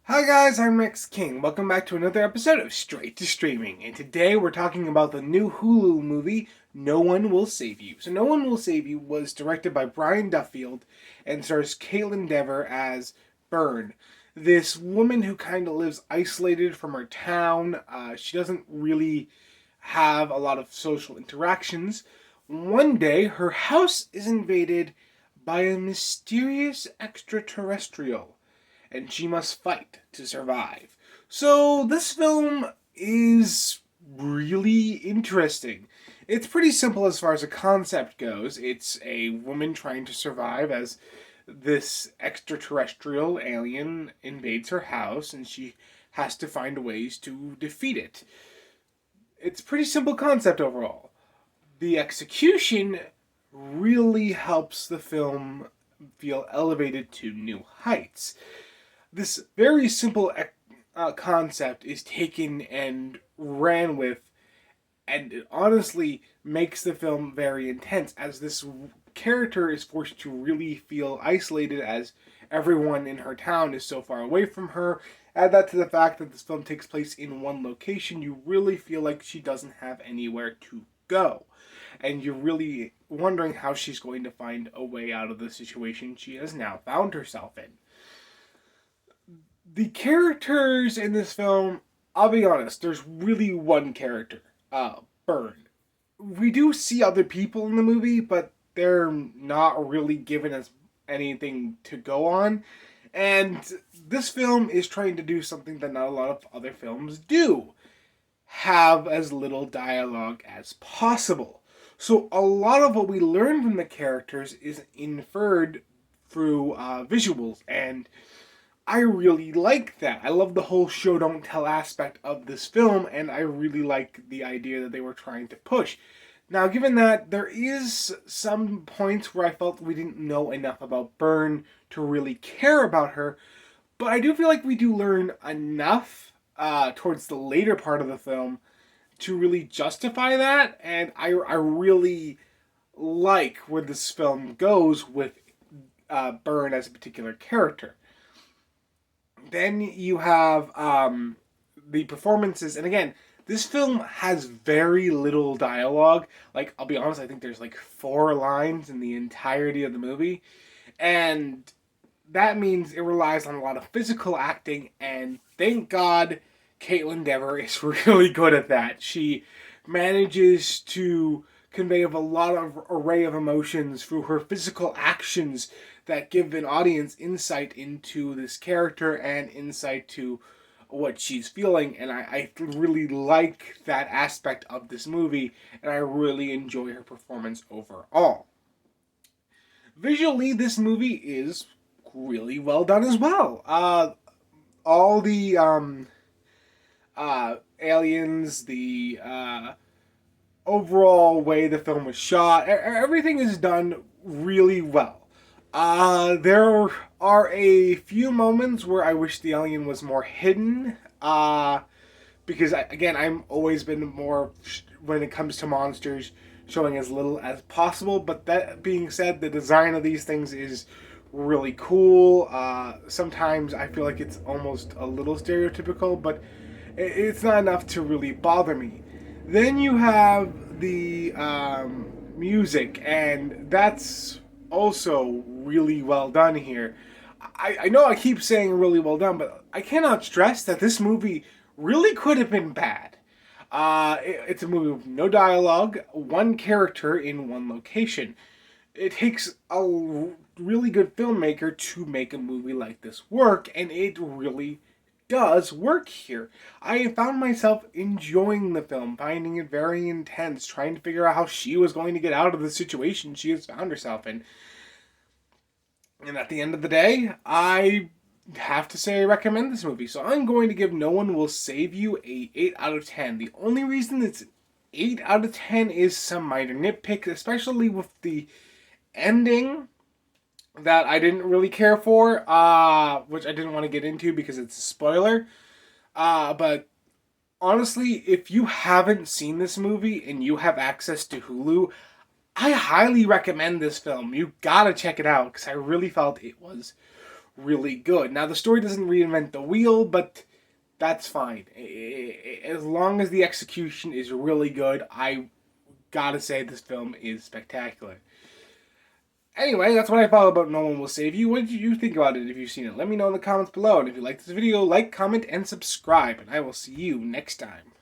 Hi guys, I'm Rex King. Welcome back to another episode of Straight to Streaming. And today we're talking about the new Hulu movie, No One Will Save You. So No One Will Save You was directed by Brian Duffield and stars Caitlin Dever as Byrne. This woman who kind of lives isolated from her town. She doesn't really have a lot of social interactions. One day, her house is invaded by a mysterious extraterrestrial and she must fight to survive. So this film is really interesting. It's pretty simple as far as the concept goes. It's a woman trying to survive as this extraterrestrial alien invades her house and she has to find ways to defeat it. It's a pretty simple concept overall. The execution really helps the film feel elevated to new heights. This very simple concept is taken and ran with, and it honestly makes the film very intense as this character is forced to really feel isolated as everyone in her town is so far away from her. Add that to the fact that this film takes place in one location, you really feel like she doesn't have anywhere to go. And you're really wondering how she's going to find a way out of the situation she has now found herself in. The characters in this film, I'll be honest, there's really one character, Byrne. We do see other people in the movie, but they're not really given as anything to go on. And this film is trying to do something that not a lot of other films do, have as little dialogue as possible. So a lot of what we learn from the characters is inferred through visuals, and I really like that. I love the whole show don't tell aspect of this film, and I really like the idea that they were trying to push. Now, given that there is some points where I felt we didn't know enough about Byrne to really care about her, but I do feel like we do learn enough towards the later part of the film to really justify that, and I really like where this film goes with Byrne as a particular character. Then you have the performances, and again, this film has very little dialogue. Like, I'll be honest, I think there's like 4 lines in the entirety of the movie, and that means it relies on a lot of physical acting, and thank God Caitlin Dever is really good at that. She manages to convey a lot of array of emotions through her physical actions that give an audience insight into this character and insight to what she's feeling, and I really like that aspect of this movie, and I really enjoy her performance overall. Visually, this movie is really well done as well. All the aliens, the overall way the film was shot, everything is done really well. There are a few moments where I wish the alien was more hidden. Because again, I'm always been more when it comes to monsters, showing as little as possible. But that being said, the design of these things is really cool. Sometimes I feel like it's almost a little stereotypical, but it's not enough to really bother me. Then you have the music, and that's also really well done here. I know I keep saying really well done, but I cannot stress that this movie really could have been bad. It's a movie with no dialogue, one character in one location. It takes a really good filmmaker to make a movie like this work, and it really does work here. I found myself enjoying the film, finding it very intense, trying to figure out how she was going to get out of the situation she has found herself in. And at the end of the day, I have to say I recommend this movie. So I'm going to give No One Will Save You a 8 out of 10. The only reason it's 8 out of 10 is some minor nitpick, especially with the ending that I didn't really care for, which I didn't want to get into because it's a spoiler. But honestly, if you haven't seen this movie and you have access to Hulu, I highly recommend this film. You gotta check it out because I really felt it was really good. Now, the story doesn't reinvent the wheel, but that's fine. As long as the execution is really good, I gotta say this film is spectacular. Anyway, that's what I thought about No One Will Save You. What did you think about it if you've seen it? Let me know in the comments below. And if you like this video, like, comment, and subscribe. And I will see you next time.